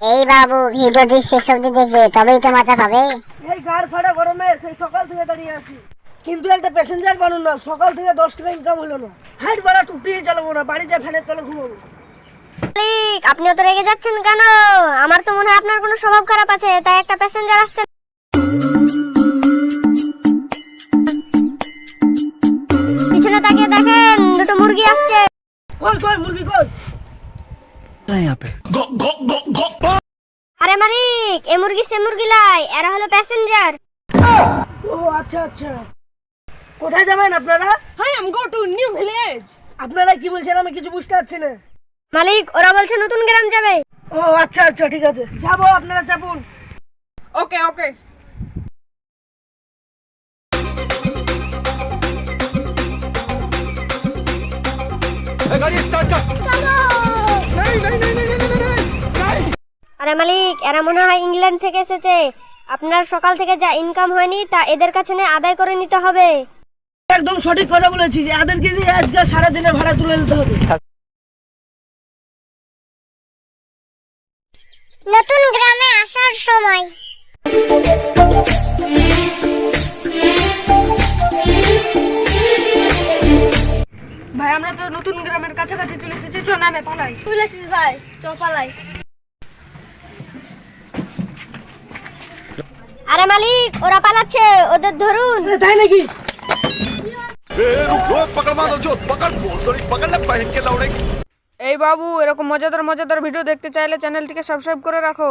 এই বাবু ভিডিওটি শেষ অবধি দেখবে তবেই তো মজা পাবে। এই গাড় ফাটা গরমে সেই সকাল থেকে দাঁড়িয়ে আছি, কিন্তু একটা প্যাসেঞ্জার বানুন না, সকাল থেকে 10 টাকা ইনকাম হলো না। হাইট বাড়া টুকটিয়ে চালাবো না, বাড়ি যা ফ্যানের তলে ঘুমাবো। মালিক, আপনি তো রেগে যাচ্ছেন কেন? আমার তো মনে হয় আপনার কোনো স্বভাব খারাপ আছে, তাই একটা প্যাসেঞ্জার আসছে। পিছনে তাকিয়ে দেখেন, দুটো মুরগি আসছে। কই কই মুরগি কই? আরে মালিক, এ মুরগি সে মুরগি লাই, এরা হলো প্যাসেঞ্জার। ও আচ্ছা আচ্ছা, কোথায় যাবেন আপনারা? Hi, I'm going to new village. আপনারা কি বলছেন আমি কিছু বুঝতে পারছি না। মালিক, ওরা বলছে নতুন গ্রাম যাবে। ও আচ্ছা আচ্ছা ঠিক আছে, যাবো, আপনারা চাপুন। Okay, okay. আরে মালিক, এরা মনে হয় ইংল্যান্ড থেকে এসেছে। আপনার সকাল থেকে যা ইনকাম হয়নি তা এদের কাছে নিয়ে আদায় করে নিতে হবে। একদম সঠিক কথা বলেছি, এদেরকে দিয়ে আজকে সারাদিনের ভাড়া তুলে নিতে হবে। নতুন গ্রামে আসার সময় ভাই, আমরা তো নতুন গ্রামের কাছাকাছি চলে এসেছি, চল নামে পালাই। চলে এসেছিস ভাই, চল পালাই। আরে মালিক, ওরা পালাচ্ছে, ওদের ধরুন। তাই নাকি? এই বাবু, এরকম মজাদার মজাদার ভিডিও দেখতে চাইলে চ্যানেলটিকে সাবস্ক্রাইব করে রাখো।